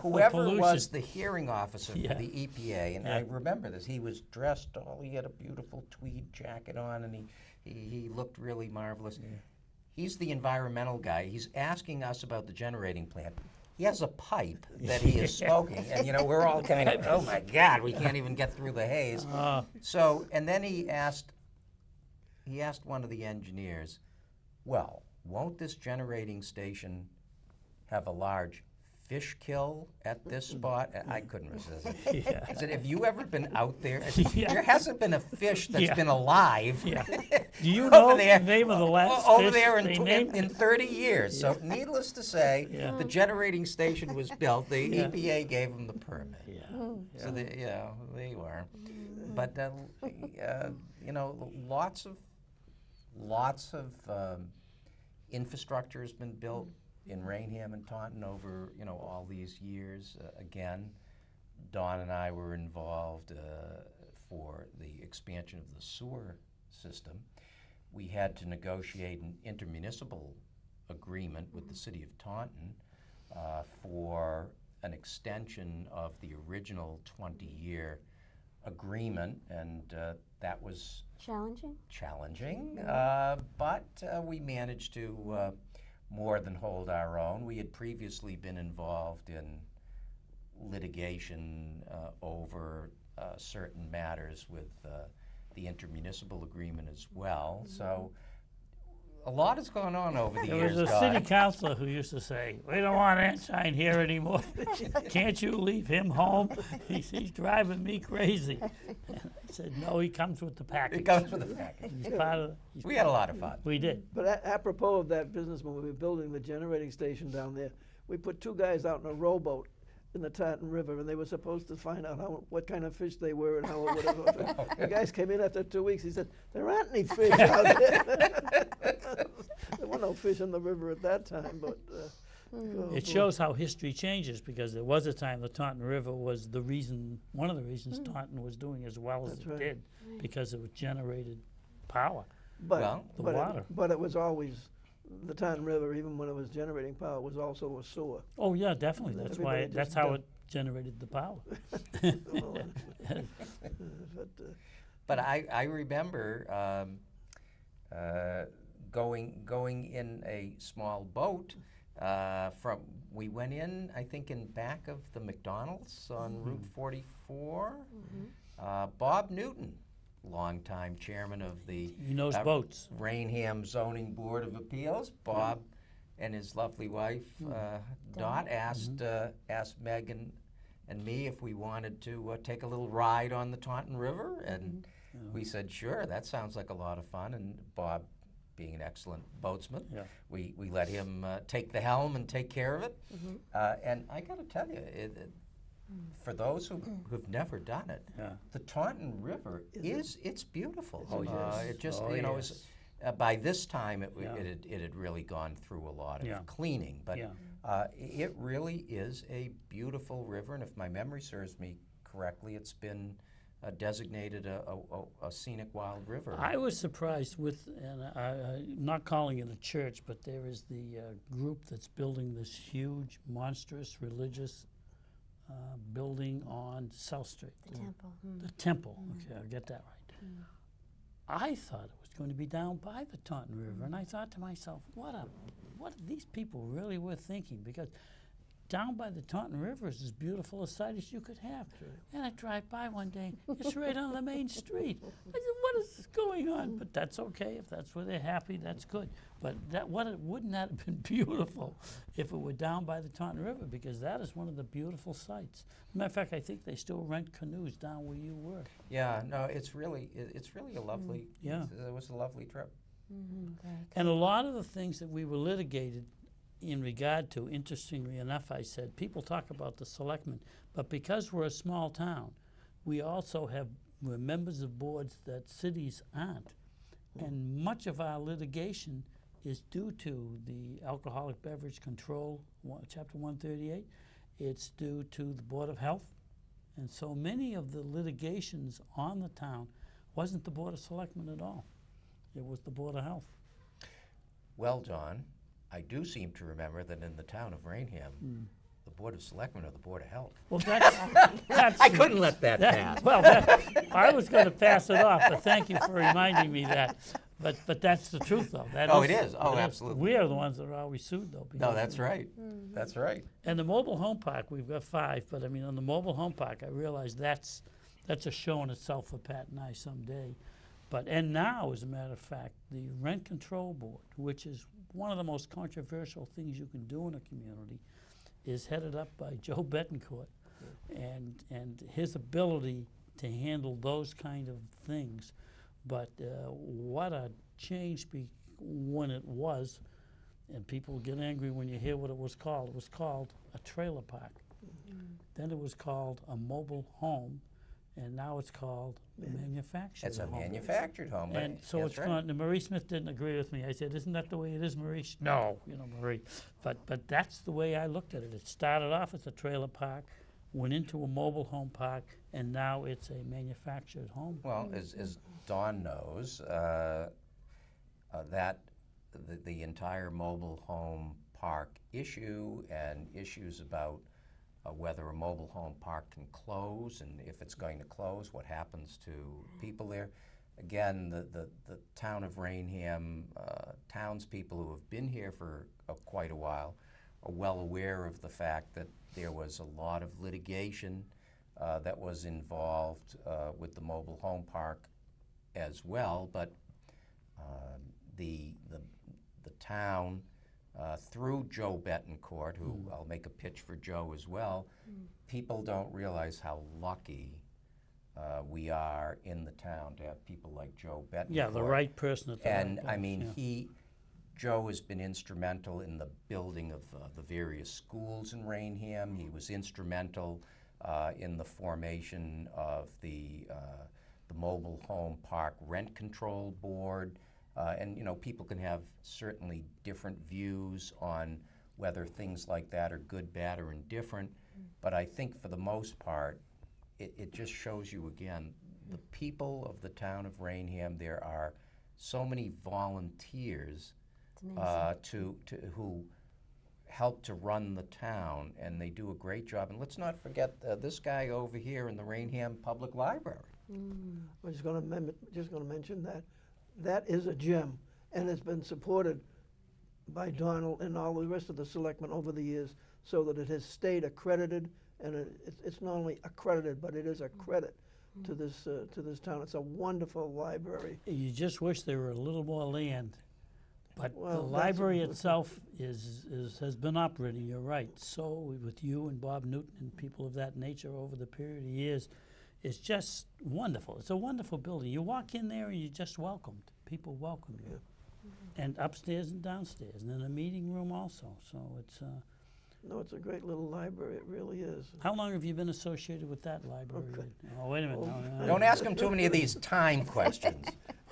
whoever pollution. was the hearing officer Yeah. for the EPA, and I remember this, he was dressed, he had a beautiful tweed jacket on, and he looked really marvelous. He's the environmental guy. He's asking us about the generating plant. he has a pipe that he is smoking, and we're all kind of, oh my God, we can't even get through the haze. So, and then he asked one of the engineers, well, won't this generating station have a large fish kill at this spot? And I couldn't resist it. I said, have you ever been out there? There hasn't been a fish that's been alive. Do you know there, the name of the last over fish there they in named? 30 years. So needless to say, the generating station was built. The EPA gave them the permit. So they were. But lots of infrastructure has been built in Raynham and Taunton over all these years. Again, Don and I were involved for the expansion of the sewer system. We had to negotiate an intermunicipal agreement with the city of Taunton for an extension of the original 20-year agreement, and that was challenging, but we managed to more than hold our own. We had previously been involved in litigation over certain matters with the intermunicipal agreement as well. So a lot has gone on over the years. There was a city councilor who used to say, we don't want Antoine here anymore. Can't you leave him home? He's driving me crazy. And I said, no, he comes with the package. It comes with the package. He's part of We had a lot of fun. We did. But apropos of that business, when we were building the generating station down there, we put two guys out in a rowboat in the Taunton River, and they were supposed to find out what kind of fish they were and how it would have. The guys came in after 2 weeks. He said, there aren't any fish out there. There were no fish in the river at that time, but. It shows how history changes, because there was a time the Taunton River was the reason, one of the reasons Taunton was doing as well as it did, because it generated power. But, the water. But it was always, the Taunton River, even when it was generating power, was also a sewer. Oh yeah, definitely. That's why. That's how it generated the power. But I remember going in a small boat. We went in, I think, in back of the McDonald's on Route 44. Bob Newton, longtime chairman of the boats. Raynham Zoning Board of Appeals. Bob and his lovely wife Dot asked Megan and me if we wanted to take a little ride on the Taunton River, and we said sure. That sounds like a lot of fun. And Bob, being an excellent boatsman, we let him take the helm and take care of it. And I got to tell you, for those who've never done it, the Taunton River it's beautiful. It just was, by this time it had really gone through a lot of cleaning, but it really is a beautiful river. And if my memory serves me correctly, it's been designated a scenic wild river. I was surprised with, and I'm not calling it a church, but there is the group that's building this huge, monstrous religious building on South Street. The temple. The temple. Okay, I'll get that right. I thought it was going to be down by the Taunton River, and I thought to myself, what these people really were thinking, because down by the Taunton River is as beautiful a sight as you could have. And I drive by one day, it's right on the main street. I said, what is going on? But that's okay. If that's where they're happy, that's good. But wouldn't that have been beautiful if it were down by the Taunton River? Because that is one of the beautiful sights. Matter of fact, I think they still rent canoes down where you were. Yeah, no, it's really a lovely, it was a lovely trip. And a lot of the things that we were litigated in regard to, interestingly enough, I said, people talk about the selectmen, but because we're a small town, we're members of boards that cities aren't. And much of our litigation is due to the Alcoholic Beverage Control, Chapter 138. It's due to the Board of Health. And so many of the litigations on the town wasn't the Board of Selectmen at all. It was the Board of Health. Well, John, I do seem to remember that in the town of Raynham, the Board of Selectmen or the Board of Health. Well, that's I couldn't let that pass. Well, I was going to pass it off, but thank you for reminding me that. But that's the truth, though. That Oh, it is. Oh, that is- absolutely. We are the ones that are always sued, though. No, because- that's right. That's right. And the mobile home park, we've got 5, but I mean, on the mobile home park, I realize that's a show in itself for Pat and I someday. And now, as a matter of fact, the Rent Control Board, which is one of the most controversial things you can do in a community, is headed up by Joe Betancourt. And his ability to handle those kind of things. But what a change when it was, and people get angry when you hear what it was called. It was called a trailer park. Then it was called a mobile home, and now it's called a manufactured It's a home. manufactured home. And so that's it's right. gone. And Marie Smith didn't agree with me. I said, "Isn't that the way it is, Marie?" No, Marie. But that's the way I looked at it. It started off as a trailer park, went into a mobile home park, and now it's a manufactured home. Well, as Dawn knows, that the entire mobile home park issue and issues about whether a mobile home park can close, and if it's going to close, what happens to people there. Again, the town of Raynham, townspeople who have been here for quite a while are well aware of the fact that there was a lot of litigation that was involved with the mobile home park as well, but the town, through Joe Betancourt, who I'll make a pitch for Joe as well, people don't realize how lucky we are in the town to have people like Joe Betancourt. Yeah, the right person at the And right place. I mean, yeah. Joe has been instrumental in the building of the various schools in Raynham. He was instrumental in the formation of the Mobile Home Park Rent Control Board. And people can have certainly different views on whether things like that are good, bad, or indifferent. But I think for the most part, it just shows you again, the people of the town of Raynham, there are so many volunteers who help to run the town, and they do a great job. And let's not forget this guy over here in the Raynham Public Library. I'm just going to mention that is a gem, and it's been supported by Donald and all the rest of the selectmen over the years, so that it has stayed accredited, and it's not only accredited, but it is a credit to this town. It's a wonderful library. You just wish there were a little more land. But Well, the that's library a- itself has been operating, you're right. So with you and Bob Newton and people of that nature over the period of years, it's just wonderful. It's a wonderful building. You walk in there and you're just welcomed. People welcome you. And upstairs and downstairs, and in the meeting room also. So it's, No, it's a great little library. It really is. how long have you been associated with that library? Okay. Oh, wait a minute. No, Don't ask him too many of these time questions.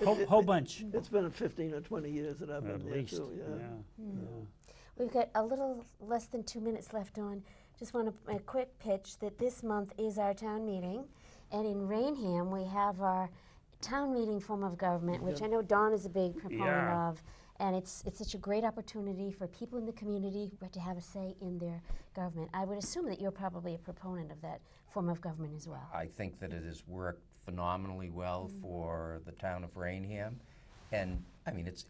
Whole bunch. It's been 15 or 20 years that I've been At there least. too. Yeah. Yeah. We've got a little less than 2 minutes left on. Just want a quick pitch that this month is our town meeting. And in Raynham, we have our town meeting form of government, which I know Don is a big proponent Yeah. of. And it's such a great opportunity for people in the community to have a say in their government. I would assume that you're probably a proponent of that form of government as well. I think that it has worked phenomenally well for the town of Raynham. And, I mean, it's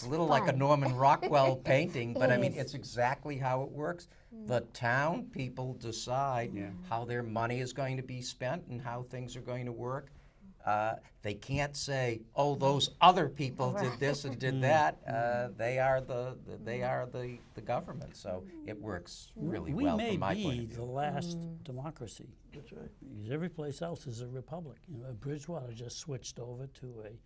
a little like a fun. Norman Rockwell painting, but I mean, is. it's exactly how it works. The town people decide how their money is going to be spent and how things are going to work. They can't say, "Oh, those other people did this and did that." They are the government, so it works really We well may from my point be of the view. last democracy. That's right. Because every place else is a republic. Bridgewater just switched over to a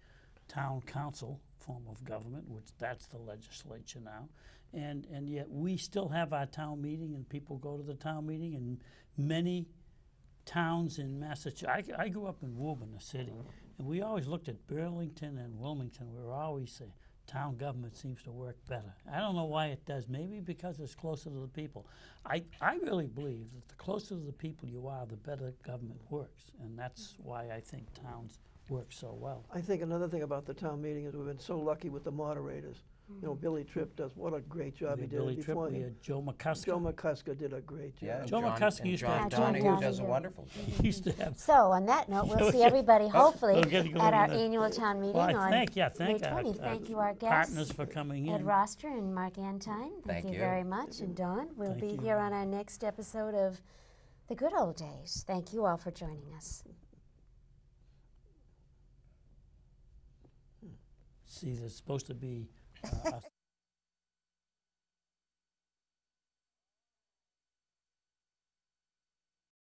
town council form of government, which that's the legislature now. And yet we still have our town meeting, and people go to the town meeting, and many towns in Massachusetts. I grew up in Woburn, the city, and we always looked at Burlington and Wilmington. We were always saying, town government seems to work better. I don't know why it does. Maybe because it's closer to the people. I really believe that the closer to the people you are, the better government works. And that's why I think towns work so well. I think another thing about the town meeting is we've been so lucky with the moderators. You know, Billy Tripp does, what a great job We he had did Billy before. Tripp, we had Joe McCusker. Joe McCusker did a great job. Yeah, and Joe John, McCusker and used to John have- John Donahue does a Donahue. wonderful job. He used to have. So on that note, we'll see everybody hopefully we'll get going at our then. annual town meeting Well, I on thank May our 20th. Thank you, our guests. partners for coming Ed in. Roster and Marc Antoine, thank Thank you you. very much. And Dawn, we'll Thank be you. here on our next episode of The Good Old Days. Thank you all for joining us. See, there's supposed to be